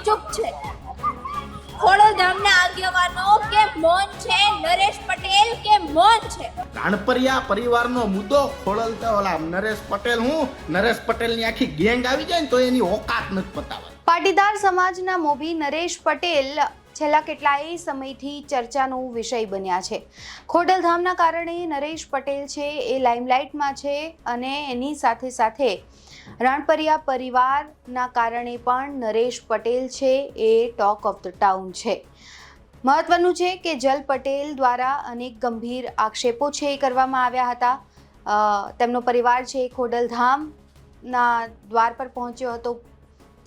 ચૂપ છે. ખોડલધામના આગેવાનો કે મૌન છે, નરેશ પટેલ કે મૌન છે. રાણપરિયા પરિવારનો મુદ્દો ખોળલતા ઓલા નરેશ પટેલ નરેશ પટેલની આખી ગેંગ આવી જાય ને તો એની ઓકાત નથી પતાવવાની. પાટીદાર સમાજના મોભી નરેશ પટેલ છેલ્લા કેટલાય સમયથી ચર્ચાનો વિષય બન્યા છે. ખોડલધામના કારણે નરેશ પટેલ છે એ લાઇમલાઇટમાં છે અને એની સાથે સાથે રાણપરિયા પરિવારના કારણે પણ નરેશ પટેલ છે એ ટોક ઓફ ધ ટાઉન છે. મહત્વનું છે કે જલ પટેલ દ્વારા અનેક ગંભીર આક્ષેપો છે એ કરવામાં આવ્યા હતા. તેમનો પરિવાર છે ખોડલધામના દ્વાર પર પહોંચ્યો હતો.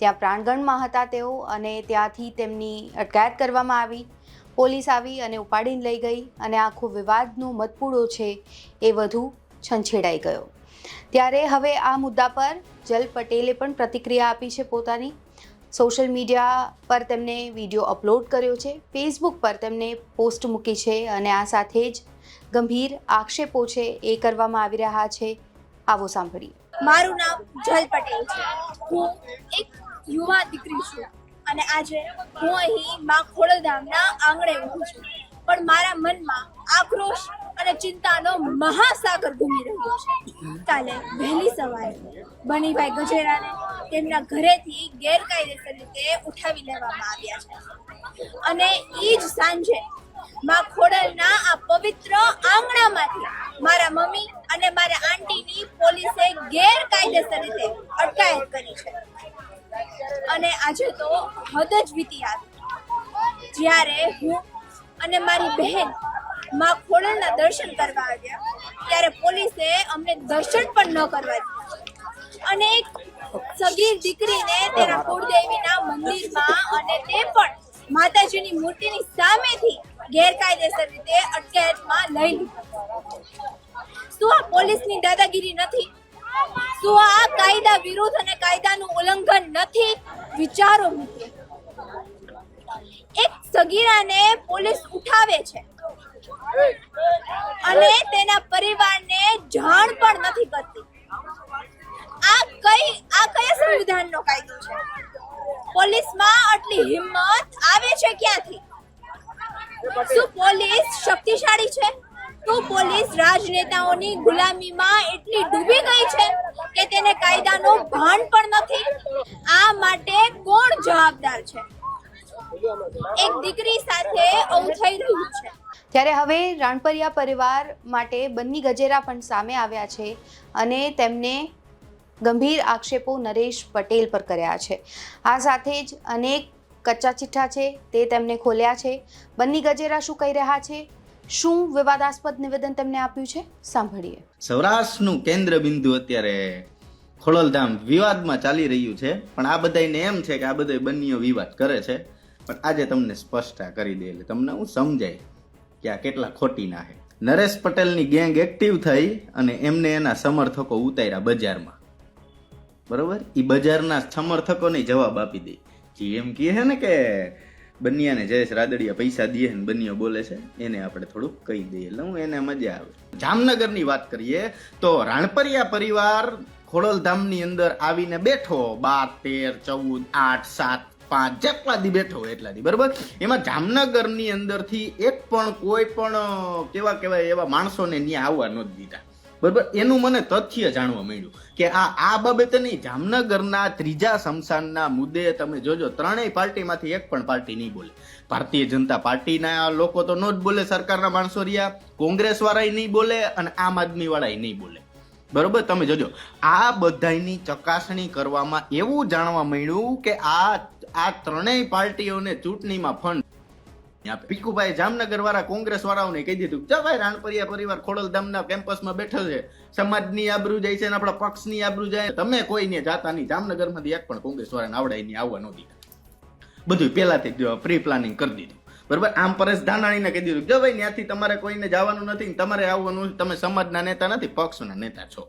ત્યાં પ્રાણગણમાં હતા તેઓ અને ત્યાંથી તેમની અટકાયત કરવામાં આવી. પોલીસ આવી અને ઉપાડીને લઈ ગઈ અને આખો વિવાદનો મતપૂડો છે એ વધુ છંછેડાઈ ગયો. ત્યારે હવે આ મુદ્દા પર જલ પટેલે પણ પ્રતિક્રિયા આપી છે પોતાની. સોશિયલ મીડિયા પર તેમને વિડીયો અપલોડ કર્યો છે, ફેસબુક પર તેમને પોસ્ટ મૂકી છે અને આ સાથે જ ગંભીર આક્ષેપો છે એ કરવામાં આવી રહ્યા છે. આવો સાંભળીએ. મારું નામ જલ પટેલ છે. હું એક યુવા દીકરી છું અને આજે હું અહીં મા ખોડલધામના આંગણે ઊભી છું. પણ મારા મનમાં આક્રોશ અને ચિંતાનો મહાસાગર ઘૂમી રહ્યો છે. કાલે વહેલી સવારે બનીભાઈ ગજેરાને તેમના ઘરેથી ગેરકાયદેસર રીતે ઉઠાવી લેવામાં આવ્યા છે અને એ જ સાંજે મા ખોડલના આ પવિત્ર આંગણામાંથી મારા મમ્મી અને મારા આંટીની પોલીસે ગેરકાયદેસર રીતે અટકાયત કરી છે. અને આજે તો હદ જ વીતી આવી જ્યારે હું અને મારી બહેન માં ખોડલના દર્શન કરવા આવ્યા ત્યારે પોલીસે અમને દર્શન પણ ન કરવા દીધા અને એક સગીર દીકરીને તેના કુળદેવીના મંદિરમાં અને તે પણ માતાજીની મૂર્તિની સામેથી ગેરકાયદેસર રીતે અટકાયતમાં લઈ લીધી. શું આ પોલીસની દાદાગીરી નથી? શું આ કાયદા વિરુદ્ધ અને કાયદાનું ઉલ્લંઘન નથી? વિચારો મિત્રો. એક સગીરાને પોલીસ ઉઠાવે છે અને તેના પરિવારને જાણ પણ નથી કરતી. આ કયા સંવિધાનનો કાયદો છે? પોલીસમાં આટલી હિંમત આવે છે ક્યાંથી? શું પોલીસ શક્તિશાળી છે? તો પોલીસ રાજનેતાઓની ગુલામીમાં એટલી ડૂબી ગઈ છે કે તેને કાયદાનો ભાન પણ નથી. આ માટે કોણ જવાબદાર છે? એક દીકરી સાથે આવું થઈ રહ્યું છે. ત્યારે હવે રાણપરિયા પરિવાર માટે બન્ની ગજેરા પણ સામે આવ્યા છે અને તેમને ગંભીર આક્ષેપો નરેશ પટેલ પર કર્યા છે. આ સાથે જ અનેક કચ્ચા ચિઠ્ઠા છે તે તેમને ખોલ્યા છે. બન્ની ગજેરા શું કહી રહ્યા છે, શું વિવાદાસ્પદ નિવેદન તેમને આપ્યું છે, સાંભળીએ. સૌરાષ્ટ્રનું કેન્દ્ર બિંદુ અત્યારે ખોડલધામ વિવાદમાં ચાલી રહ્યું છે. પણ આ બધાને એમ છે કે આ બધા બંનીઓ વિવાદ કરે છે. પણ આજે તમને સ્પષ્ટતા કરી દે એટલે તમને હું સમજાય કે આ કેટલા ખોટી ના છે. નરેશ પટેલની ગેંગ એક્ટિવ થઈ અને એમને એના સમર્થકો ઉતાર્યા બજારમાં. બરોબર? એ બજારના સમર્થકોને જવાબ આપી દે. જે એમ કહે છે ને કે બનિયાને જયેશ રાદડિયા પૈસા દે ને બનિયો બોલે છે, એને આપણે થોડુંક કહી દઈએ એટલે હું એને મજા આવે. જામનગરની વાત કરીએ તો રાણપરિયા પરિવાર ખોડલધામની અંદર આવીને બેઠો 12, 13, 14, 8, 7, 5 જેટલા દી બેઠો એટલા દી. બરોબર? એમાં જામનગરની અંદરથી એક પણ કોઈ પણ કેવા એવા માણસોને ત્યાં આવવા નહોતા દીધા. બરોબર? એનું મને તથ્ય જાણવા મળ્યું કે આ બાબતે નહીં, જામનગરના ત્રીજા શમશાનના મુદ્દે તમે જોજો ત્રણેય પાર્ટીમાંથી એક પણ પાર્ટી નહીં બોલે. ભારતીય જનતા પાર્ટીના લોકો તો ન જ બોલે, સરકારના માણસો રહ્યા, કોંગ્રેસ વાળા નહીં બોલે અને આમ આદમી વાળા નહીં બોલે. બરોબર? તમે જોજો આ બધાની ચકાસણી કરવામાં એવું જાણવા મળ્યું કે આ ત્રણેય પાર્ટીઓને ચૂંટણીમાં ફંડ પીકુભાઈ જામનગર વાળા કોંગ્રેસ વાળાઓને કહી દીધું કે ભાઈ રાણપરિયા પરિવાર ખોડલધામના કેમ્પસમાં બેઠો છે, સમાજની આબરૂ જાય છે અને આપણા પક્ષની આબરૂ જાય, તમે કોઈને જાતા નહીં. જામનગરમાંથી એક પણ કોંગ્રેસ વાળાને આવડાય નહીં, આવવા ન દીધા. બધું પહેલાથી જ પ્રી પ્લાનિંગ કરી દીધું. બરોબર? આમ પરેશ ધાનાણીને કહી દીધું જો ભાઈ ત્યાંથી તમારે કોઈને જવાનું નથી, તમારે આવવાનું, તમે સમાજના નેતા નથી, પક્ષના નેતા છો.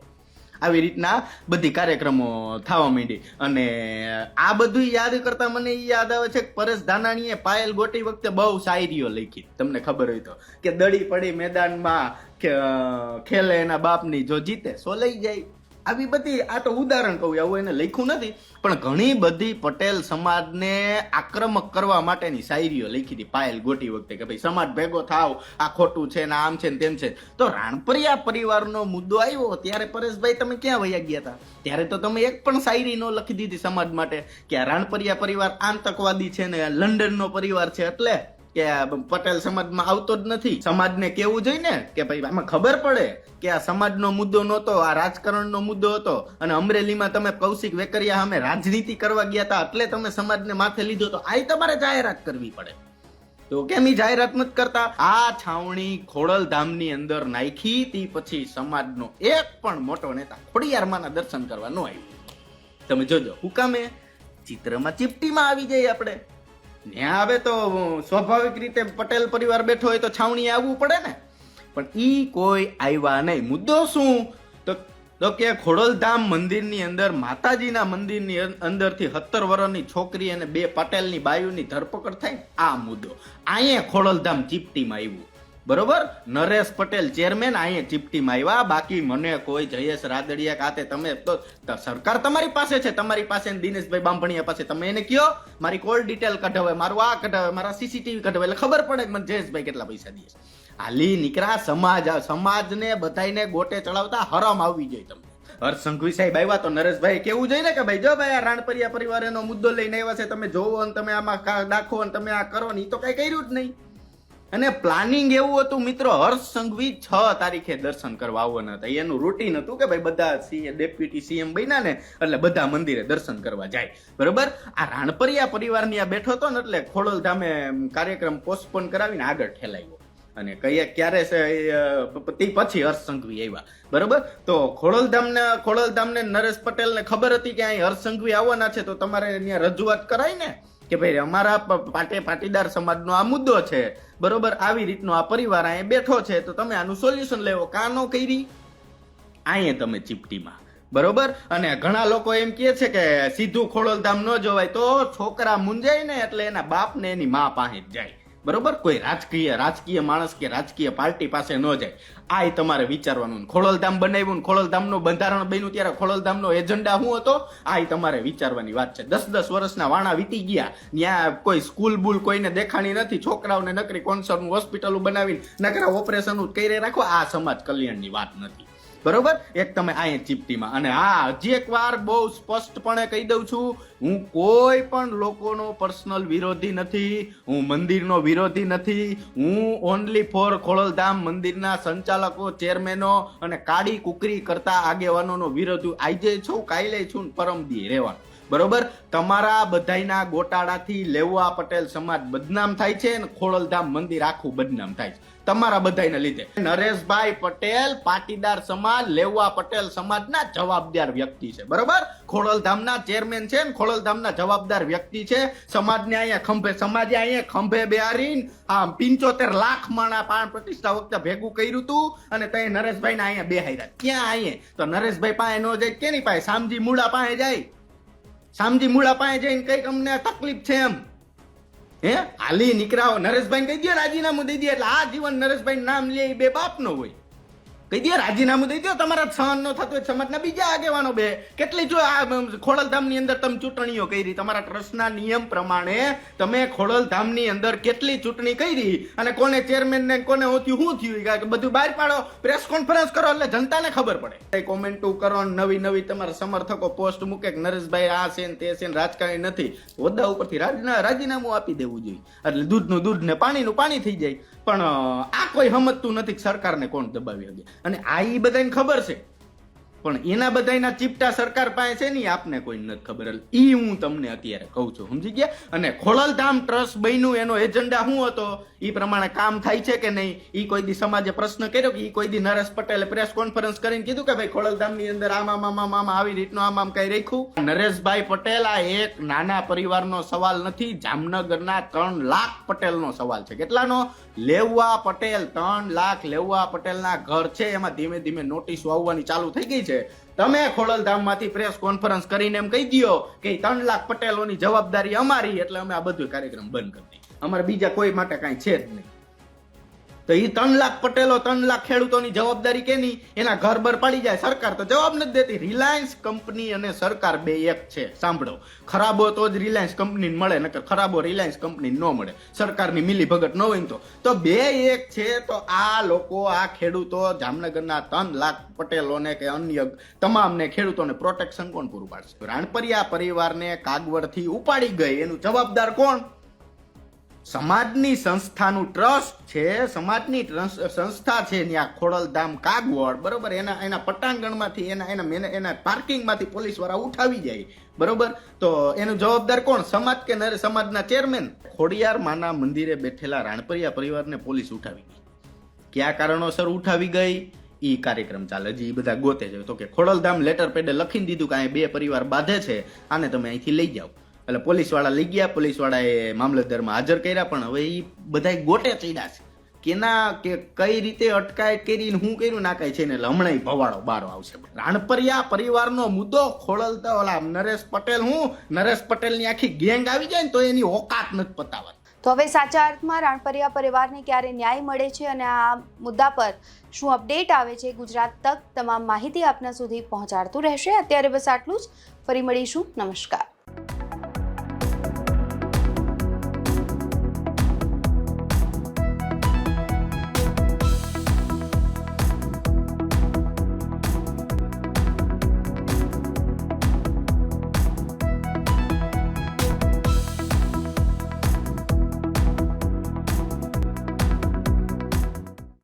આવી રીતના બધી કાર્યક્રમો થવા માંડી. અને આ બધું યાદ કરતા મને એ યાદ આવે છે કે પરેશ ધાનાણીએ પાયલ ગોટી વખતે બહુ શાયરીઓ લખી, તમને ખબર હોય તો, કે દડી પડી મેદાનમાં ખેલે એના બાપની, જો જીતે સો લઈ જાય. આવી બધી, આ તો ઉદાહરણ કહું, આવું એને લખ્યું નથી, પણ ઘણી બધી પટેલ સમાજને આક્રમક કરવા માટેની શાયરીઓ લખી હતી પાયલ ગોટી વખતે, કે ભાઈ સમાજ ભેગો થાવ, આ ખોટું છે ને આમ છે ને તેમ છે. તો રાણપરિયા પરિવારનો મુદ્દો આવ્યો ત્યારે પરેશભાઈ તમે ક્યાં વયા ગયા હતા? ત્યારે તો તમે એક પણ શાયરી નો લખી દીધી સમાજ માટે કે આ રાણપરિયા પરિવાર આતંકવાદી છે ને લંડનનો પરિવાર છે, એટલે કે પટેલ સમાજમાં આવતો જ નથી. સમાજને કેવું જોઈએ ને કે ભાઈ આમાં ખબર પડે કે આ સમાજનો મુદ્દો નહોતો, આ રાજકારણનો મુદ્દો હતો, અને અમરેલીમાં તમે કૌશિક વેકરિયા સામે રાજનીતિ કરવા ગયા હતા એટલે તમે સમાજને માથે લીધો, તો આ તમારે જાહેરાત કરવી પડે. તો કેમ ઈ જાહેરાત નથી કરતા? આ છાવણી ખોડલધામની અંદર નાખી તી પછી સમાજનો એક પણ મોટો નેતા ખોડિયારમાંના દર્શન કરવા ન આવ્યો. તમે જોજો હુકામે ચિત્રમાં ચીપટીમાં આવી જાય આપણે. ત્યાં આવે તો સ્વાભાવિક રીતે પટેલ પરિવાર બેઠો હોય તો છાવણી આવવું પડે ને, પણ ઈ કોઈ આવ્યા નહીં. મુદ્દો શું? તો કે ખોડલધામ મંદિરની અંદર માતાજીના મંદિરની અંદરથી 17 વર્ષની છોકરી અને 2 પટેલની બાયુની ધરપકડ થાય, આ મુદ્દો અહીંયા ખોડલધામ ચીપટીમાં આવ્યું. બરોબર, નરેશ પટેલ ચેરમેન અહીંયા ચીપટીમાં આવ્યા. બાકી મને કોઈ જયેશ રાદડિયા કાતે તમે તો સરકાર તમારી પાસે છે, તમારી પાસે દિનેશભાઈ બાંભણિયા પાસે, તમે એને કયો મારી કોલ ડિટેલ કઢાવે, મારું આ કઢાવે, મારા સીસીટીવી કઢાવે, એટલે ખબર પડે કે મને જયેશભાઈ કેટલા પૈસા દે છે. હાલી નીકળા સમાજને બધાને ગોટે ચડાવતા હરામ આવવી જોઈએ તમને. હર્ષ સંઘવી સાહેબ આવ્યા તો નરેશભાઈ કેવું જોઈએ ને કે ભાઈ જો ભાઈ આ રાણપરિયા પરિવાર એનો મુદ્દો લઈને આવ્યા છે, તમે જોવો અને તમે આમાં દાખવો અને તમે આ કરો ને, એ તો કઈ કર્યું જ નહીં. અને પ્લાનિંગ એવું હતું મિત્રો, હર્ષ સંઘવી 6 તારીખે દર્શન કરવા આવવાના હતા. એનું રૂટીન હતું કે ભાઈ બધા ડેપ્યુટી સીએમ બન્યા ને એટલે બધા મંદિરે દર્શન કરવા જાય. બરોબર, આ રાણપરિયા પરિવારની આ બેઠો હતો ને એટલે ખોડલધામે કાર્યક્રમ પોસ્ટપોન કરાવીને આગળ ઠેલાવ્યો. અને કહીએ ક્યારે તે પછી હર્ષ સંઘવી આવ્યા. બરોબર, તો ખોડલધામને નરેશ પટેલને ખબર હતી કે અહીં હર્ષ સંઘવી આવવાના છે, તો તમારે ત્યાં રજૂઆત કરાય ને કે ભાઈ અમારા પાટીદાર સમાજનો આ મુદ્દો છે, બરોબર, આવી રીતનો આ પરિવાર અહીંયા બેઠો છે, તો તમે આનું સોલ્યુશન લેવો. કાનો કરી અહીંયા તમે ચીપટીમાં. બરોબર, અને ઘણા લોકો એમ કહે છે કે સીધું ખોડલધામ ન જોવાય, તો છોકરા મુંજાય ને એટલે એના બાપ ને એની મા પાસે જ જાય. બરોબર, કોઈ રાજકીય માણસ કે રાજકીય પાર્ટી પાસે ન જાય. આ તમારે વિચારવાનું. ખોડલધામ બનાવ્યું, ખોડલધામનું બંધારણ બન્યું ત્યારે ખોડલધામનો એજન્ડા શું હતો, આ તમારે વિચારવાની વાત છે. 10-10 વર્ષના વાણા વીતી ગયા, ત્યાં કોઈ સ્કૂલ બુલ કોઈને દેખાણી નથી, છોકરાઓને નકરી કોન્સર્ટ હોસ્પિટલો બનાવીને નકરા ઓપરેશન કરી રાખો. આ સમાજ કલ્યાણની વાત નથી. બરોબર, એક તમે અહીંયા ચીપટીમાં. અને હા, હજી એક વાર બહુ સ્પષ્ટપણે કહી દઉં છું, હું કોઈ પણ લોકોનો પર્સનલ વિરોધી નથી, હું મંદિરનો વિરોધી નથી, હું ઓનલી ફોર ખોડલધામ મંદિરના સંચાલકો, ચેરમેનો અને કાળી કુકરી કરતા આગેવાનોનો વિરોધ આજે છું, કાલે છું, પરમદી રહેવાનું. બરોબર, તમારા બધાયના ગોટાળાથી લેવા પટેલ સમાજ બદનામ થાય છે અને ખોડલધામ મંદિર આખું બદનામ થાય છે તમારા બધાયના લીધે. નરેશભાઈ પટેલ પાટીદાર સમાજ, લેવા પટેલ સમાજના જવાબદાર વ્યક્તિ છે. બરોબર, ખોડલધામના ચેરમેન છે, ખોડલધામના જવાબદાર વ્યક્તિ છે. સમાજને અહીંયા સમાજે અહીંયા ખંભે બેહારીને આ 75 લાખ માણા પ્રાણ પ્રતિષ્ઠા વખતે ભેગું કર્યું હતું, અને તઈ નરેશભાઈ ને અહીંયા બેહાર્યા. ક્યાં અહીંયા? તો નરેશભાઈ પાસે ન જાય, કેની પાસે? શામજી મૂળા પાસે જાય. શામજી મૂળા પાસે જઈને કઈક અમને તકલીફ છે એમ હાલી નીકળાઓ. નરેશભાઈ કહી દે રાજીનામું દઈ દે, એટલે આ જીવન નરેશભાઈ નામ લે 2 બાપ નો હોય. કહી દે રાજીનામું દઈ દો, તમારા સહન ન થતું હોય સમાજના બીજા આગેવાનો બે. કેટલી જો આ ખોડલધામની અંદર તમે ચૂંટણીઓ કરી, તમારા ટ્રસ્ટના નિયમ પ્રમાણે તમે ખોડલધામની અંદર કેટલી ચૂંટણી કરી અને કોને ચેરમેન ને કોને શું થયું બધું બહાર પાડો, પ્રેસ કોન્ફરન્સ કરો એટલે જનતાને ખબર પડે. કોમેન્ટો કરો, નવી તમારા સમર્થકો પોસ્ટ મૂકે કે નરેશભાઈ આ છે ને તે છે ને રાજકારણી નથી, હોદ્દા ઉપરથી રાજીનામું આપી દેવું જોઈએ, એટલે દૂધનું દૂધ ને પાણીનું પાણી થઈ જાય. પણ આ કોઈ સમજતું નથી સરકારને કોણ દબાવી શકે. અને આ ઈ બધાને ખબર છે, પણ એના બધાના ચીપટા સરકાર પાસે છે ને આપને કોઈ નથી ખબર. ઈ હું તમને અત્યારે કહું છું, સમજી ગયા? અને ખોડલધામ ટ્રસ્ટ બન્યું એનો એજન્ડા શું હતો, ઈ પ્રમાણે કામ થાય છે કે નહીં? ઈ કોઈ દી સમાજે પ્રશ્ન કર્યો કે ઈ કોઈ દી નરેશ પટેલે પ્રેસ કોન્ફરન્સ કરીને કીધું કે ભાઈ ખોડલધામની અંદર આમ આવી રીતનું આમ કઈ રાખ્યું? નરેશભાઈ પટેલ આ એક નાના પરિવારનો સવાલ નથી, જામનગરના 3 લાખ પટેલનો સવાલ છે. કેટલાનો? લેવા પટેલ 3 લાખ લેવા પટેલના ઘર છે, એમાં ધીમે ધીમે નોટિસો આવવાની ચાલુ થઈ ગઈ છે. તમે ખોડલધામમાંથી પ્રેસ કોન્ફરન્સ કરીને એમ કહી દો કે 3 લાખ પટેલોની જવાબદારી અમારી, એટલે અમે આ બધું કાર્યક્રમ બંધ કરી દઈએ. અમારે બીજા કોઈ માટે કાંઈ છે જ નહીં. તો એ 3 લાખ પટેલો 3 લાખ ખેડૂતોની જવાબદારી કેની? એના ઘર બર પડી જાય. સરકાર તો જવાબ નથી દેતી. રિલાયન્સ કંપની અને સરકાર બે એક છે. સાંભળો, ખરાબો તો જ રિલાયન્સ કંપનીને મળે, નકર ખરાબો રિલાયન્સ કંપનીને ન મળે. સરકારની મિલી ભગત ન હોય તો બે એક છે. તો આ લોકો, આ ખેડૂતો, જામનગરના 3 લાખ પટેલોને કે અન્ય તમામને ખેડૂતોને પ્રોટેક્શન કોણ પૂરું પાડશે? રાણપરિયા પરિવારને કાગવડથી ઉપાડી ગઈ, એનું જવાબદાર કોણ? સમાજની સંસ્થાનું ટ્રસ્ટ છે, સમાજની સંસ્થા છે ત્યાં ખોડલધામ કાગવડ, બરોબર? એના પટાંગણમાંથી એના પાર્કિંગમાંથી પોલીસ વાળા ઉઠાવી જાય, બરોબર? તો એનું જવાબદાર કોણ? સમાજ કે સમાજના ચેરમેન? ખોડિયાર માના મંદિરે બેઠેલા રાણપરિયા પરિવારને પોલીસ ઉઠાવી ગઈ. કયા કારણોસર ઉઠાવી ગઈ? ઈ કાર્યક્રમ ચાલે, હજી બધા ગોતે છે. તો કે ખોડલધામ લેટર પેડે લખીને દીધું કે અહીંયા 2 પરિવાર બાંધે છે, આને તમે અહીંથી લઈ જાઓ. એટલે પોલીસ વાળા લઈ ગયા, પોલીસ વાળાએ મામલતદારમાં હાજર કર્યા. પણ હવે એ બધા ગોટે ચડ્યા છે કેના કે કઈ રીતે અટકાયત કરી, શું કર્યું નાખાય છે ને. એટલે હમણાં ભવાડો બારો આવશે. રાણપરિયા પરિવારનો મુદ્દો ખોળલતા ઓલા નરેશ પટેલ, નરેશ પટેલની આખી ગેંગ આવી જાય ને તો એની ઓકાત નથી પતાવવાની. તો હવે સાચા અર્થમાં રાણપરિયા પરિવારને ક્યારે ન્યાય મળે છે અને આ મુદ્દા પર શું અપડેટ આવે છે, ગુજરાત તક તમામ માહિતી આપના સુધી પહોંચાડતું રહેશે. અત્યારે બસ આટલું જ. ફરી મળીશું. નમસ્કાર.